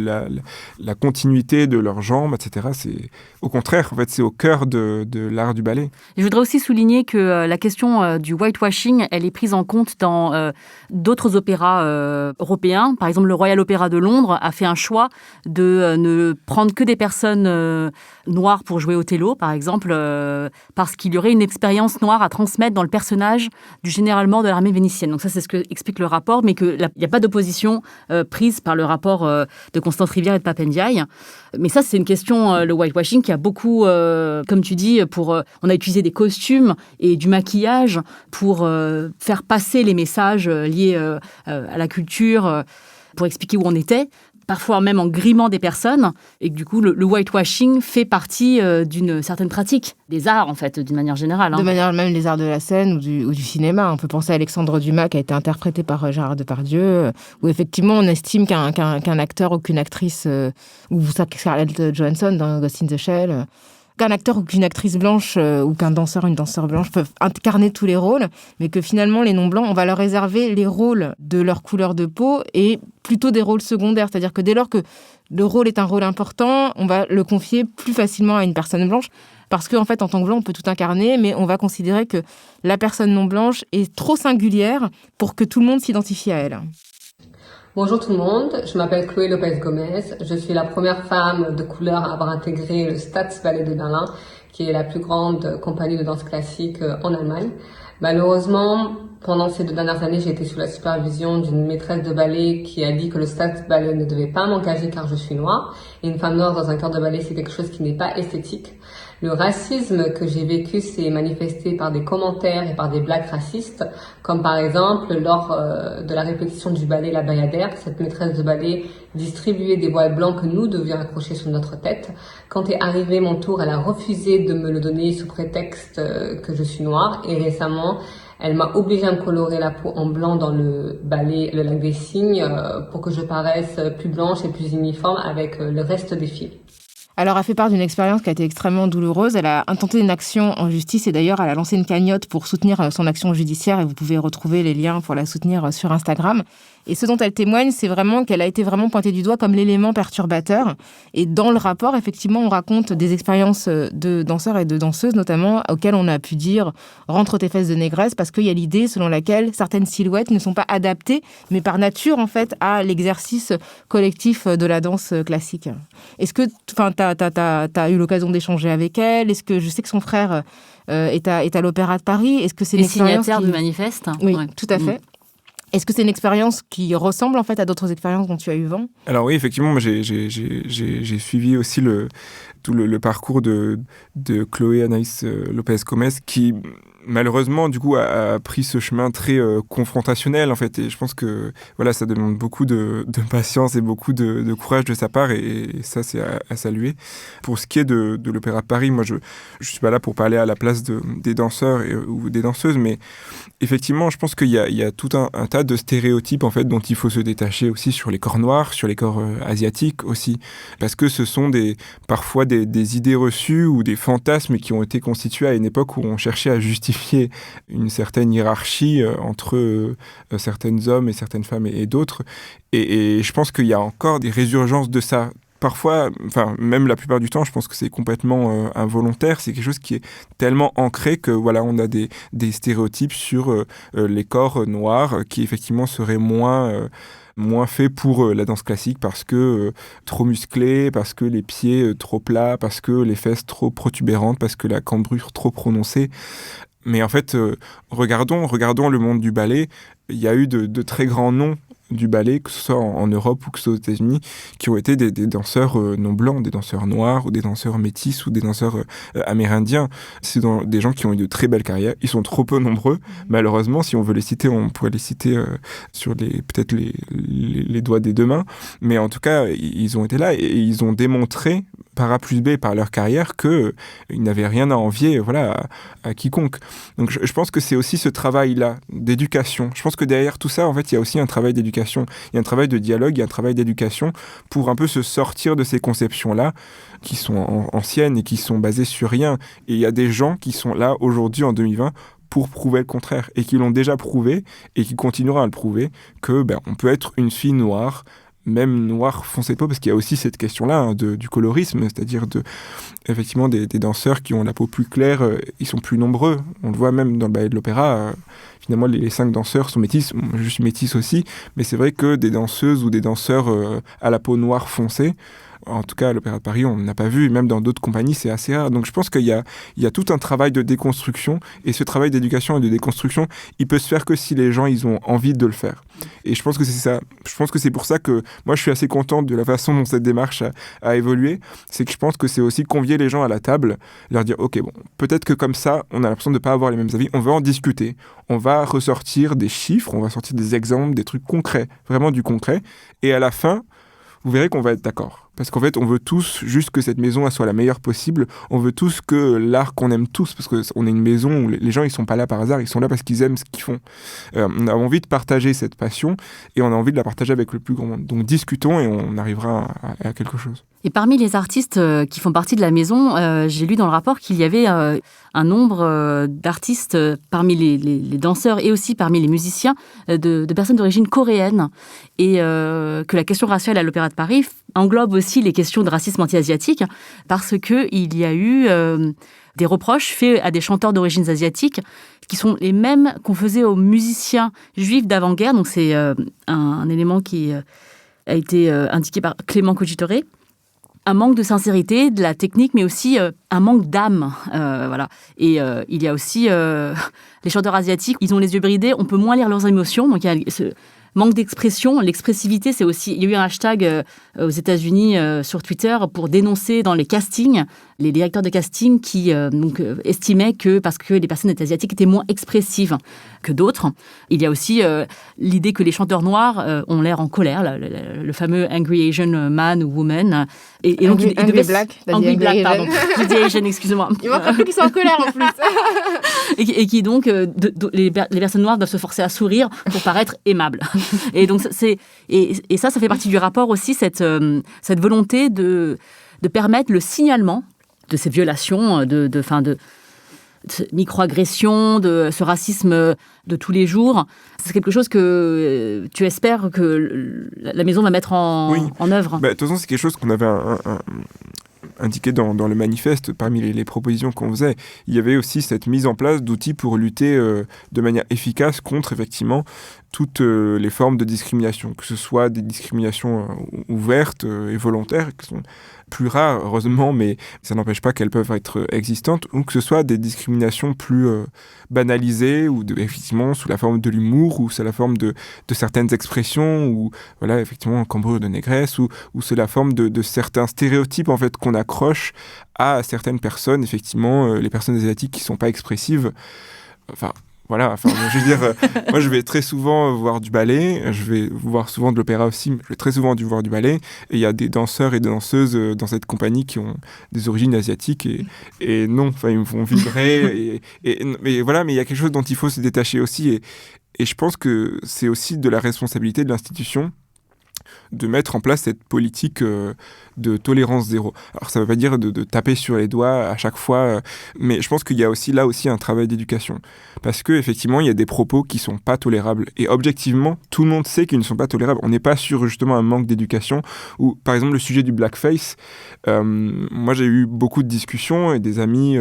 la continuité de leurs jambes, etc. C'est au contraire, en fait, c'est au cœur de l'art du ballet. Et je voudrais aussi souligner que la question du whitewashing, elle est prise en compte dans d'autres opéras européens. Par exemple, le Royal Opera de Londres a fait un choix de ne prendre que des personnes noires pour jouer Othello, par exemple, parce qu'il y aurait une expérience noire à transmettre dans le personnage du général-mort de l'armée vénitienne. Donc ça, c'est ce que explique le rapport, mais qu'il n'y a pas d'opposition prise par le rapport de Constance Rivière et de Papendiaï. Mais ça, c'est une question, le whitewashing, qui a beaucoup, comme tu dis, on a utilisé des costumes et du maquillage pour faire passer les messages liés à la culture, pour expliquer où on était, parfois même en grimant des personnes, et que du coup, le whitewashing fait partie d'une certaine pratique, des arts en fait, d'une manière générale. Hein. De manière même les arts de la scène ou du cinéma. On peut penser à Alexandre Dumas qui a été interprété par Gérard Depardieu, où effectivement on estime qu'un acteur ou qu'une actrice, ou Scarlett Johansson dans Ghost in the Shell, qu'un acteur ou qu'une actrice blanche ou qu'un danseur ou une danseuse blanche peuvent incarner tous les rôles, mais que finalement, les non-blancs, on va leur réserver les rôles de leur couleur de peau et plutôt des rôles secondaires. C'est-à-dire que dès lors que le rôle est un rôle important, on va le confier plus facilement à une personne blanche parce qu'en fait, en tant que blanc, on peut tout incarner, mais on va considérer que la personne non-blanche est trop singulière pour que tout le monde s'identifie à elle. Bonjour tout le monde, je m'appelle Chloé Lopez-Gomez. Je suis la première femme de couleur à avoir intégré le Staatsballet de Berlin, qui est la plus grande compagnie de danse classique en Allemagne. Malheureusement, pendant ces 2 dernières années, j'ai été sous la supervision d'une maîtresse de ballet qui a dit que le staff de ballet ne devait pas m'engager car je suis noire. Et une femme noire dans un corps de ballet, c'est quelque chose qui n'est pas esthétique. Le racisme que j'ai vécu s'est manifesté par des commentaires et par des blagues racistes, comme par exemple lors de la répétition du ballet La Bayadère, cette maîtresse de ballet distribuait des voiles blancs que nous devions accrocher sur notre tête. Quand est arrivé mon tour, elle a refusé de me le donner sous prétexte que je suis noire. Et récemment, elle m'a obligée à me colorer la peau en blanc dans le ballet Le Lac des Cygnes pour que je paraisse plus blanche et plus uniforme avec le reste des filles. Alors, elle fait part d'une expérience qui a été extrêmement douloureuse. Elle a intenté une action en justice et d'ailleurs, elle a lancé une cagnotte pour soutenir son action judiciaire et vous pouvez retrouver les liens pour la soutenir sur Instagram. Et ce dont elle témoigne, c'est vraiment qu'elle a été vraiment pointée du doigt comme l'élément perturbateur. Et dans le rapport, effectivement, on raconte des expériences de danseurs et de danseuses, notamment, auxquelles on a pu dire « rentre tes fesses de négresse » parce qu'il y a l'idée selon laquelle certaines silhouettes ne sont pas adaptées, mais par nature, en fait, à l'exercice collectif de la danse classique. Est-ce que, t'as eu l'occasion d'échanger avec elle? Est-ce que je sais que son frère est à l'Opéra de Paris? Est-ce que c'est une expérience signataire du manifeste? Oui, ouais. Tout à fait. Est-ce que c'est une expérience qui ressemble en fait à d'autres expériences dont tu as eu vent? Alors oui, effectivement, j'ai suivi aussi tout le parcours de Chloé Anaïs Lopez-Gomez qui malheureusement du coup a pris ce chemin très confrontationnel en fait, et je pense que voilà, ça demande beaucoup de patience et beaucoup de courage de sa part, et ça c'est à saluer. Pour ce qui est de l'Opéra de Paris, moi je suis pas là pour parler à la place des danseurs ou des danseuses, mais effectivement je pense qu'il y a tout un tas de stéréotypes en fait dont il faut se détacher aussi sur les corps noirs, sur les corps asiatiques aussi, parce que ce sont parfois des idées reçues ou des fantasmes qui ont été constitués à une époque où on cherchait à justifier une certaine hiérarchie entre certains hommes et certaines femmes et d'autres. Et je pense qu'il y a encore des résurgences de ça. Parfois, enfin même la plupart du temps, je pense que c'est complètement involontaire. C'est quelque chose qui est tellement ancré que voilà, on a des stéréotypes sur les corps noirs qui effectivement seraient moins fait pour la danse classique parce que trop musclés, parce que les pieds trop plats, parce que les fesses trop protubérantes, parce que la cambrure trop prononcée. Mais en fait, regardons le monde du ballet. Il y a eu de très grands noms du ballet, que ce soit en Europe ou que ce soit aux États-Unis, qui ont été des danseurs non blancs, des danseurs noirs ou des danseurs métis ou des danseurs amérindiens. C'est des gens qui ont eu de très belles carrières. Ils sont trop peu nombreux. Malheureusement, si on veut les citer, on pourrait les citer sur peut-être les doigts des deux mains. Mais en tout cas, ils ont été là et ils ont démontré par A plus B, par leur carrière, qu'ils n'avaient rien à envier à quiconque. Donc je pense que c'est aussi ce travail-là d'éducation. Je pense que derrière tout ça, en fait, il y a aussi un travail d'éducation. Il y a un travail de dialogue, il y a un travail d'éducation pour un peu se sortir de ces conceptions-là qui sont anciennes et qui sont basées sur rien. Et il y a des gens qui sont là aujourd'hui en 2020 pour prouver le contraire et qui l'ont déjà prouvé et qui continueront à le prouver que on peut être une fille noire, même noir foncé de peau, parce qu'il y a aussi cette question-là du colorisme, c'est-à-dire effectivement des danseurs qui ont la peau plus claire, ils sont plus nombreux. On le voit même dans le ballet de l'opéra. Finalement, les 5 danseurs sont métis. Je suis métisse aussi, mais c'est vrai que des danseuses ou des danseurs à la peau noire foncée, en tout cas à l'Opéra de Paris, on n'a pas vu, même dans d'autres compagnies, c'est assez rare. Donc je pense qu'il y a tout un travail de déconstruction, et ce travail d'éducation et de déconstruction, il peut se faire que si les gens ils ont envie de le faire. Et je pense que c'est ça. Je pense que c'est pour ça que moi je suis assez contente de la façon dont cette démarche a évolué. C'est que je pense que c'est aussi convier les gens à la table, leur dire ok, bon, peut-être que comme ça, on a l'impression de ne pas avoir les mêmes avis, on va en discuter, on va ressortir des chiffres, on va sortir des exemples, des trucs concrets, vraiment du concret, et à la fin, vous verrez qu'on va être d'accord. Parce qu'en fait, on veut tous juste que cette maison soit la meilleure possible. On veut tous que l'art qu'on aime tous, parce qu'on est une maison où les gens, ils sont pas là par hasard, ils sont là parce qu'ils aiment ce qu'ils font. On a envie de partager cette passion et on a envie de la partager avec le plus grand monde. Donc discutons et on arrivera à quelque chose. Et parmi les artistes qui font partie de la maison, j'ai lu dans le rapport qu'il y avait un nombre d'artistes parmi les danseurs et aussi parmi les musiciens de personnes d'origine coréenne, et que la question raciale à l'Opéra de Paris englobe aussi les questions de racisme anti-asiatique, parce qu'il y a eu des reproches faits à des chanteurs d'origine asiatique qui sont les mêmes qu'on faisait aux musiciens juifs d'avant-guerre. Donc c'est un élément qui a été indiqué par Clément Cogitore. un manque de sincérité, de la technique, mais aussi un manque d'âme. Voilà. Et il y a aussi les chanteurs asiatiques, ils ont les yeux bridés, on peut moins lire leurs émotions. Donc il y a ce manque d'expression, l'expressivité, c'est aussi... Il y a eu un hashtag aux États-Unis sur Twitter pour dénoncer dans les castings, les directeurs de casting qui estimaient que, parce que les personnes asiatiques étaient moins expressives que d'autres, il y a aussi l'idée que les chanteurs noirs ont l'air en colère, le fameux Angry Asian Man ou Woman. Et donc, Angry Black, Angry Black, pardon. J'ai dit Asian, excusez-moi. Il manque un peu qu'ils soient en colère en plus. et qui donc, les personnes noires doivent se forcer à sourire pour paraître aimables. Et donc, ça fait partie du rapport aussi, cette volonté de permettre le signalement de ces violations, de microagressions, de ce racisme de tous les jours. C'est quelque chose que tu espères que la maison va mettre en œuvre. De toute façon, c'est quelque chose qu'on avait indiqué dans le manifeste, parmi les propositions qu'on faisait. Il y avait aussi cette mise en place d'outils pour lutter de manière efficace contre, effectivement, toutes les formes de discrimination, que ce soit des discriminations ouvertes et volontaires, qui sont plus rares, heureusement, mais ça n'empêche pas qu'elles peuvent être existantes, ou que ce soit des discriminations plus banalisées, ou effectivement sous la forme de l'humour, ou sous la forme de certaines expressions, ou voilà, effectivement, cambrure de négresse, ou sous la forme de certains stéréotypes en fait qu'on accroche à certaines personnes, effectivement, les personnes asiatiques qui ne sont pas expressives. Voilà, je veux dire, moi je vais très souvent voir du ballet, je vais voir souvent de l'opéra aussi, mais je vais très souvent voir du ballet, et il y a des danseurs et des danseuses dans cette compagnie qui ont des origines asiatiques, et non, ils me font vibrer, mais voilà, mais il y a quelque chose dont il faut se détacher aussi, et je pense que c'est aussi de la responsabilité de l'institution de mettre en place cette politique de tolérance zéro. Alors ça ne veut pas dire de taper sur les doigts à chaque fois, mais je pense qu'il y a aussi là un travail d'éducation. Parce qu'effectivement, il y a des propos qui ne sont pas tolérables. Et objectivement, tout le monde sait qu'ils ne sont pas tolérables. On n'est pas sur justement un manque d'éducation. Ou par exemple, le sujet du blackface, moi j'ai eu beaucoup de discussions et des amis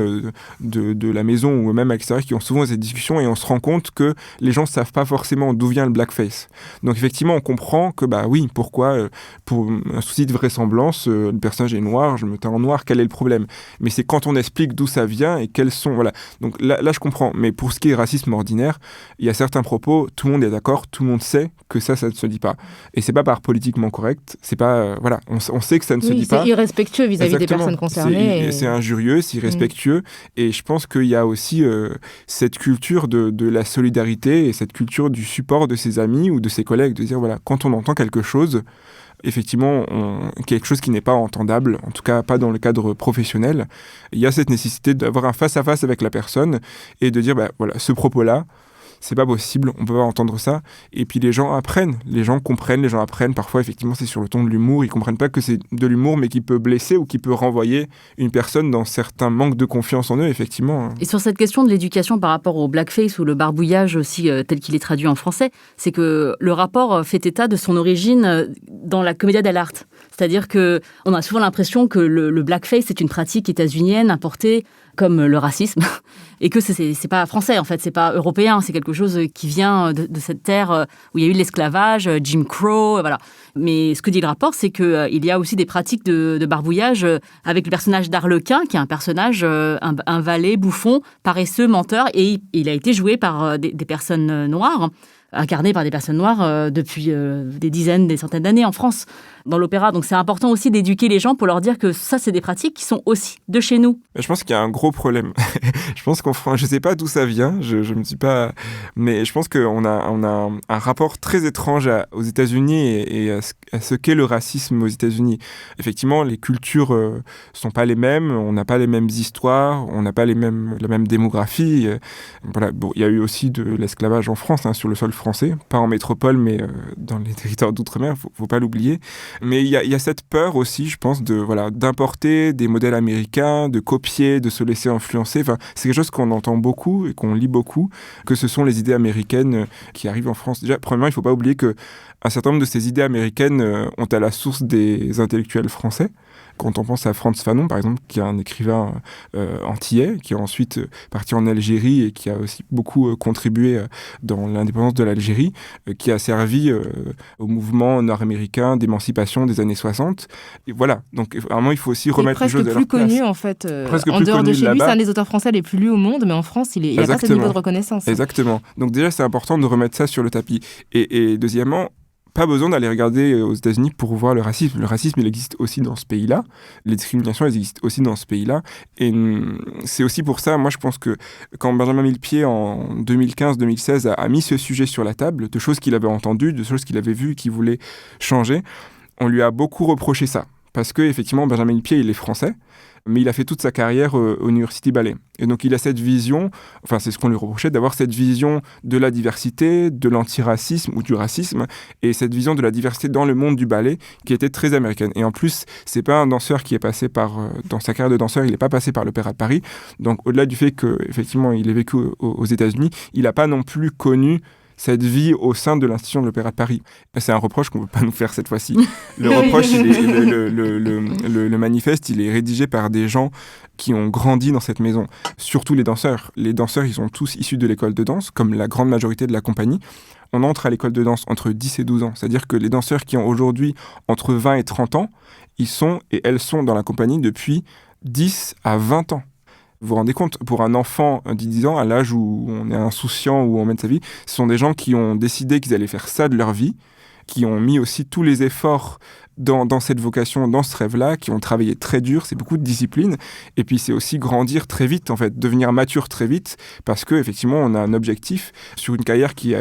de la maison ou même à l'extérieur qui ont souvent cette discussion, et on se rend compte que les gens ne savent pas forcément d'où vient le blackface. Donc effectivement, on comprend que oui, pourquoi, pour un souci de vraisemblance, le personnage est noir, je me teins en noir, quel est le problème? Mais c'est quand on explique d'où ça vient et quels sont... Voilà. Donc là, je comprends. Mais pour ce qui est racisme ordinaire, il y a certains propos, tout le monde est d'accord, tout le monde sait que ça ne se dit pas. Et c'est pas par politiquement correct, c'est pas... voilà, on sait que ça ne se dit pas. C'est irrespectueux vis-à-vis des personnes concernées. C'est injurieux, c'est irrespectueux. Et je pense qu'il y a aussi cette culture de la solidarité et cette culture du support de ses amis ou de ses collègues, de dire, voilà, quand on entend quelque chose, effectivement, quelque chose qui n'est pas entendable, en tout cas pas dans le cadre professionnel, il y a cette nécessité d'avoir un face-à-face avec la personne et de dire, voilà, ce propos-là, c'est pas possible, on peut pas entendre ça. Et puis les gens apprennent, les gens comprennent, les gens apprennent. Parfois, effectivement, c'est sur le ton de l'humour. Ils comprennent pas que c'est de l'humour, mais qui peut blesser ou qui peut renvoyer une personne dans certains manques de confiance en eux, effectivement. Et sur cette question de l'éducation par rapport au blackface ou le barbouillage aussi, tel qu'il est traduit en français, c'est que le rapport fait état de son origine dans la commedia dell'arte. C'est-à-dire qu'on a souvent l'impression que le blackface est une pratique états-unienne importée comme le racisme, et que c'est pas français, en fait, c'est pas européen, c'est quelque chose qui vient de cette terre où il y a eu l'esclavage, Jim Crow, voilà. Mais ce que dit le rapport, c'est qu'il y a aussi des pratiques de barbouillage avec le personnage d'Arlequin, qui est un personnage, un valet bouffon, paresseux, menteur, et il a été joué par des personnes noires, incarné par des personnes noires depuis des dizaines, des centaines d'années en France, dans l'opéra. Donc c'est important aussi d'éduquer les gens pour leur dire que ça, c'est des pratiques qui sont aussi de chez nous. Je pense qu'il y a un gros problème. Je pense je sais pas d'où ça vient, je me suis pas... Mais je pense qu'on a un rapport très étrange aux États-Unis et à ce qu'est le racisme aux États-Unis. Effectivement, les cultures sont pas les mêmes, on n'a pas les mêmes histoires, on n'a pas la même démographie. Voilà. Bon, il y a eu aussi de l'esclavage en France, sur le sol français, pas en métropole, mais dans les territoires d'outre-mer, faut pas l'oublier. Mais il y a cette peur aussi, je pense, d'importer des modèles américains, de copier, de se laisser influencer. Enfin, c'est quelque chose qu'on entend beaucoup et qu'on lit beaucoup, que ce sont les idées américaines qui arrivent en France. Déjà, premièrement, il faut pas oublier que un certain nombre de ces idées américaines ont à la source des intellectuels français. Quand on pense à Frantz Fanon, par exemple, qui est un écrivain antillais, qui est ensuite parti en Algérie et qui a aussi beaucoup contribué dans l'indépendance de l'Algérie, qui a servi au mouvement nord-américain d'émancipation des années 60. Et voilà, donc vraiment, il faut aussi remettre les choses à leur place. Presque plus connu, en fait. En dehors de chez lui, c'est un des auteurs français les plus lus au monde, mais en France, il n'a pas ce niveau de reconnaissance. Exactement. Donc déjà, c'est important de remettre ça sur le tapis. Et deuxièmement, pas besoin d'aller regarder aux États-Unis pour voir le racisme. Le racisme, il existe aussi dans ce pays-là. Les discriminations, elles existent aussi dans ce pays-là. Et c'est aussi pour ça, moi, je pense que quand Benjamin Millepied, en 2015-2016, a mis ce sujet sur la table, de choses qu'il avait entendues, de choses qu'il avait vues et qu'il voulait changer, on lui a beaucoup reproché ça. Parce qu'effectivement, Benjamin Millepied, il est français, mais il a fait toute sa carrière au University Ballet. Et donc, il a cette vision, enfin, c'est ce qu'on lui reprochait, d'avoir cette vision de la diversité, de l'antiracisme ou du racisme, et cette vision de la diversité dans le monde du ballet qui était très américaine. Et en plus, c'est pas un danseur qui est passé par, dans sa carrière de danseur, il n'est pas passé par l'Opéra de Paris. Donc, au-delà du fait qu'effectivement, il ait vécu aux États-Unis, il n'a pas non plus connu cette vie au sein de l'institution de l'Opéra de Paris. C'est un reproche qu'on ne peut pas nous faire cette fois-ci. Le reproche, le manifeste, il est rédigé par des gens qui ont grandi dans cette maison. Surtout les danseurs. Les danseurs, ils sont tous issus de l'école de danse, comme la grande majorité de la compagnie. On entre à l'école de danse entre 10 et 12 ans. C'est-à-dire que les danseurs qui ont aujourd'hui entre 20 et 30 ans, ils sont et elles sont dans la compagnie depuis 10 à 20 ans. Vous vous rendez compte, pour un enfant de 10 ans, à l'âge où on est insouciant, où on mène sa vie, ce sont des gens qui ont décidé qu'ils allaient faire ça de leur vie, qui ont mis aussi tous les efforts dans cette vocation, dans ce rêve-là, qui ont travaillé très dur, c'est beaucoup de discipline, et puis c'est aussi grandir très vite, en fait, devenir mature très vite, parce qu'effectivement, on a un objectif sur une carrière qui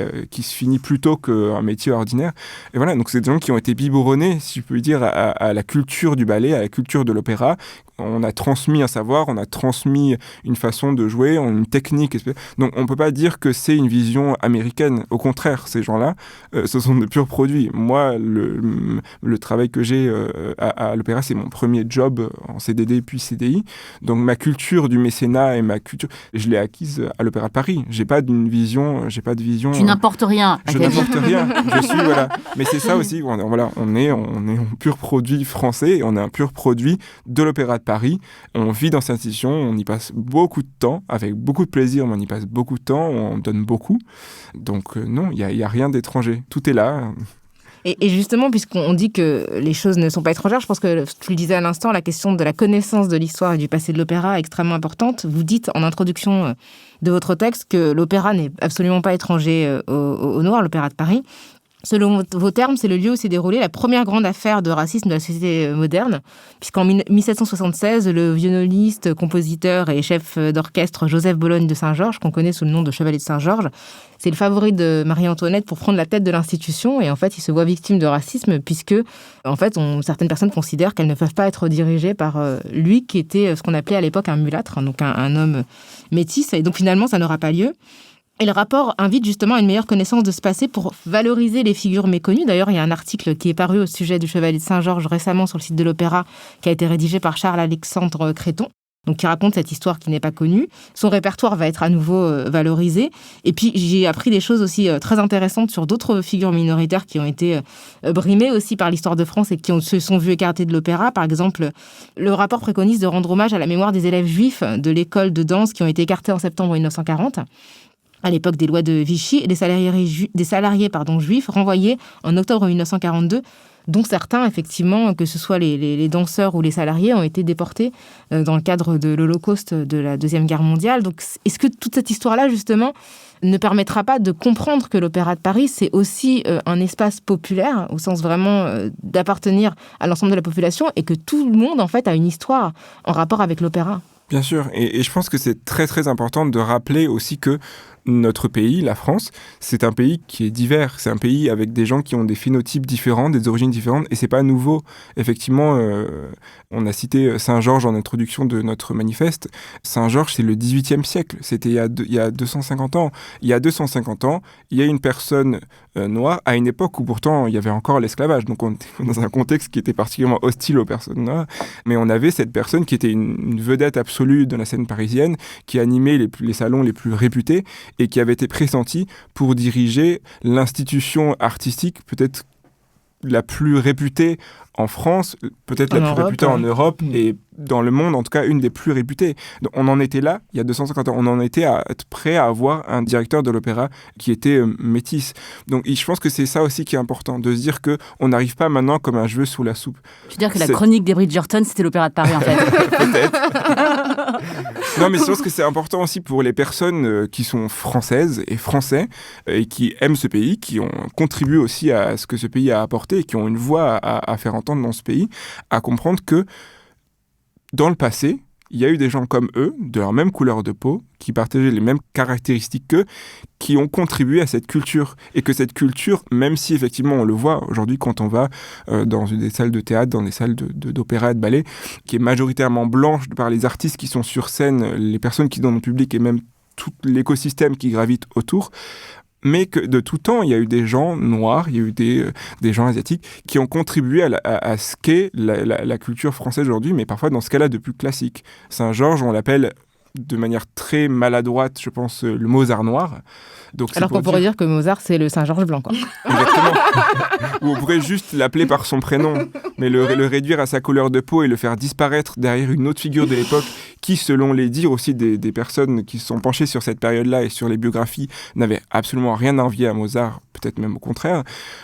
se finit plus tôt qu'un métier ordinaire. Et voilà, donc c'est des gens qui ont été biberonnés, si je peux dire, à la culture du ballet, à la culture de l'opéra. On a transmis un savoir, on a transmis une façon de jouer, une technique. Donc on ne peut pas dire que c'est une vision américaine. Au contraire, ces gens-là, ce sont de purs produits. Moi, le travail que j'ai à l'opéra, c'est mon premier job en CDD puis CDI. Donc ma culture du mécénat et ma culture, je l'ai acquise à l'Opéra de Paris. J'ai pas de vision. Tu n'importes rien. Je n'importe rien. Je suis voilà. Mais c'est ça aussi. Voilà, on est un pur produit français et on est un pur produit de l'Opéra de Paris. On vit dans cette institution, on y passe beaucoup de temps, avec beaucoup de plaisir, mais on y passe beaucoup de temps, on donne beaucoup. Donc non, il y a rien d'étranger. Tout est là. Et justement, puisqu'on dit que les choses ne sont pas étrangères, je pense que tu le disais à l'instant, la question de la connaissance de l'histoire et du passé de l'opéra est extrêmement importante. Vous dites en introduction de votre texte que l'opéra n'est absolument pas étranger au Noir, l'Opéra de Paris. Selon vos termes, c'est le lieu où s'est déroulée la première grande affaire de racisme de la société moderne, puisqu'en 1776, le violoniste, compositeur et chef d'orchestre Joseph Bologne de Saint-Georges, qu'on connaît sous le nom de Chevalier de Saint-Georges, c'est le favori de Marie-Antoinette pour prendre la tête de l'institution, et en fait, il se voit victime de racisme, puisque en fait, certaines personnes considèrent qu'elles ne peuvent pas être dirigées par lui, qui était ce qu'on appelait à l'époque un mulâtre, donc un homme métis, et donc finalement, ça n'aura pas lieu. Et le rapport invite justement à une meilleure connaissance de ce passé pour valoriser les figures méconnues. D'ailleurs, il y a un article qui est paru au sujet du Chevalier de Saint-Georges récemment sur le site de l'Opéra, qui a été rédigé par Charles-Alexandre Créton, donc qui raconte cette histoire qui n'est pas connue. Son répertoire va être à nouveau valorisé. Et puis, j'ai appris des choses aussi très intéressantes sur d'autres figures minoritaires qui ont été brimées aussi par l'histoire de France et qui se sont vues écartées de l'opéra. Par exemple, le rapport préconise de rendre hommage à la mémoire des élèves juifs de l'école de danse qui ont été écartés en septembre 1940. À l'époque des lois de Vichy, des salariés juifs renvoyés en octobre 1942, dont certains, effectivement, que ce soit les danseurs ou les salariés, ont été déportés dans le cadre de l'Holocauste de la Deuxième Guerre mondiale. Donc, est-ce que toute cette histoire-là, justement, ne permettra pas de comprendre que l'Opéra de Paris, c'est aussi un espace populaire, au sens vraiment d'appartenir à l'ensemble de la population, et que tout le monde, en fait, a une histoire en rapport avec l'opéra? Bien sûr, et je pense que c'est très très important de rappeler aussi que notre pays, la France, c'est un pays qui est divers. C'est un pays avec des gens qui ont des phénotypes différents, des origines différentes, et c'est pas nouveau. Effectivement, on a cité Saint-Georges en introduction de notre manifeste. Saint-Georges, c'est le XVIIIe siècle. C'était il y a 250 ans. Il y a 250 ans, il y a une personne noire à une époque où pourtant il y avait encore l'esclavage. Donc on était dans un contexte qui était particulièrement hostile aux personnes noires. Mais on avait cette personne qui était une vedette absolue de la scène parisienne, qui animait les salons les plus réputés, et qui avait été pressenti pour diriger l'institution artistique peut-être la plus réputée en France, peut-être la plus réputée en Europe et dans le monde, en tout cas une des plus réputées. Donc, on en était là, il y a 250 ans, on en était à être prêt à avoir un directeur de l'opéra qui était métis. Donc je pense que c'est ça aussi qui est important, de se dire qu'on n'arrive pas maintenant comme un cheveu sous la soupe. Je veux dire que la chronique des Bridgerton, c'était l'Opéra de Paris en fait. Peut-être. Non, mais je pense que c'est important aussi pour les personnes qui sont françaises et français et qui aiment ce pays, qui ont contribué aussi à ce que ce pays a apporté et qui ont une voix à faire entendre dans ce pays, à comprendre que dans le passé, il y a eu des gens comme eux, de leur même couleur de peau, qui partageaient les mêmes caractéristiques qu'eux, qui ont contribué à cette culture. Et que cette culture, même si effectivement on le voit aujourd'hui quand on va dans des salles de théâtre, dans des salles d'opéra et de ballet, qui est majoritairement blanche par les artistes qui sont sur scène, les personnes qui sont dans le public et même tout l'écosystème qui gravite autour, mais que de tout temps, il y a eu des gens noirs, il y a eu des gens asiatiques qui ont contribué à ce qu'est la culture française aujourd'hui, mais parfois dans ce cas-là de plus classique. Saint-Georges, on l'appelle de manière très maladroite, je pense, le Mozart noir. Donc, alors qu'on pourrait dire que Mozart, c'est le Saint-Georges blanc, quoi. Exactement. Ou on pourrait juste l'appeler par son prénom, mais le réduire à sa couleur de peau et le faire disparaître derrière une autre figure de l'époque qui, selon les dires aussi des personnes qui se sont penchées sur cette période-là et sur les biographies, n'avait absolument rien à envier à Mozart, peut-être même au contraire.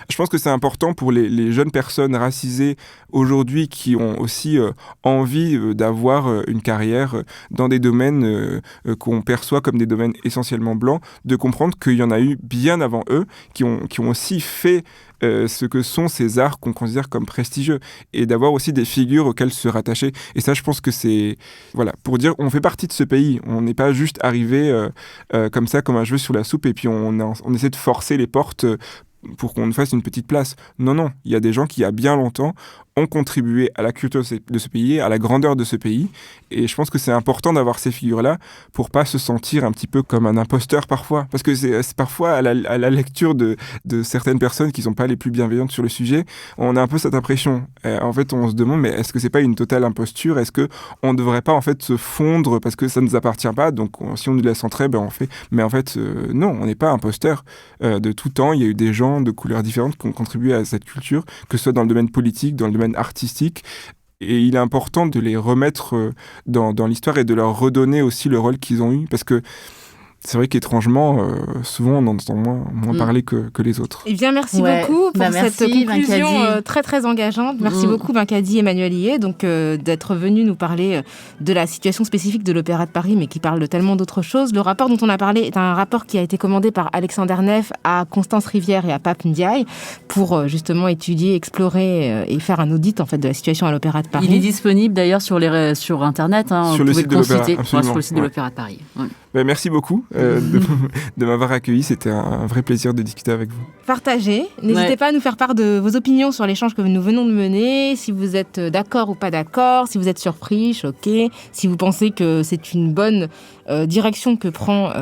Je pense que c'est important pour les jeunes personnes racisées aujourd'hui qui ont aussi envie d'avoir une carrière dans des domaines qu'on perçoit comme des domaines essentiellement blancs, de comprendre qu'il y en a eu bien avant eux qui ont aussi fait ce que sont ces arts qu'on considère comme prestigieux et d'avoir aussi des figures auxquelles se rattacher. Et ça, je pense que c'est... Voilà, pour dire on fait partie de ce pays. On n'est pas juste arrivé comme ça, comme un cheveu sur la soupe et puis on essaie de forcer les portes pour qu'on nous fasse une petite place. Non, non, il y a des gens qui, il y a bien longtemps, ont contribué à la culture de ce pays, à la grandeur de ce pays. Et je pense que c'est important d'avoir ces figures-là pour pas se sentir un petit peu comme un imposteur parfois. Parce que c'est parfois, à la lecture de certaines personnes qui sont pas les plus bienveillantes sur le sujet, on a un peu cette impression. En fait, on se demande, mais est-ce que c'est pas une totale imposture? Est-ce que on devrait pas, en fait, se fondre parce que ça nous appartient pas? Donc, si on nous laisse entrer, ben on fait. Mais en fait, non, on n'est pas imposteur. De tout temps, il y a eu des gens de couleurs différentes qui ont contribué à cette culture, que ce soit dans le domaine politique, dans le domaine artistique, et il est important de les remettre dans l'histoire et de leur redonner aussi le rôle qu'ils ont eu, parce que c'est vrai qu'étrangement, souvent on en entend moins parler que les autres. Eh bien, merci beaucoup pour cette conclusion très très engageante. Merci beaucoup Benkadi Emmanuel donc d'être venu nous parler de la situation spécifique de l'Opéra de Paris, mais qui parle de tellement d'autres choses. Le rapport dont on a parlé est un rapport qui a été commandé par Alexander Neff à Constance Rivière et à Pape Ndiaye pour justement étudier, explorer et faire un audit en fait de la situation à l'Opéra de Paris. Il est disponible d'ailleurs sur Internet. Sur le site de l'Opéra, sur le site de l'Opéra de Paris. Ouais. Ben, merci beaucoup de m'avoir accueilli. C'était un vrai plaisir de discuter avec vous. Partagez. N'hésitez pas à nous faire part de vos opinions sur l'échange que nous venons de mener, si vous êtes d'accord ou pas d'accord, si vous êtes surpris, choqué, si vous pensez que c'est une bonne direction que prend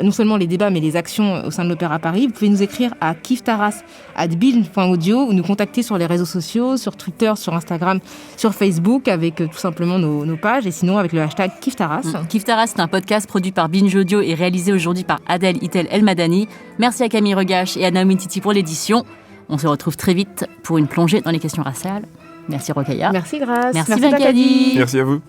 non seulement les débats, mais les actions au sein de l'Opéra Paris. Vous pouvez nous écrire à kiftaras@binge.audio ou nous contacter sur les réseaux sociaux, sur Twitter, sur Instagram, sur Facebook, avec tout simplement nos pages, et sinon avec le hashtag Kiftaras. Kiftaras, c'est un podcast produit par Binge Audio et réalisé aujourd'hui par Adèle Itel Elmadani. Merci à Camille Regache et à Naomi Titi pour l'édition. On se retrouve très vite pour une plongée dans les questions raciales. Merci Rokhaya. Merci Grace. Merci Benkadi. Merci à vous.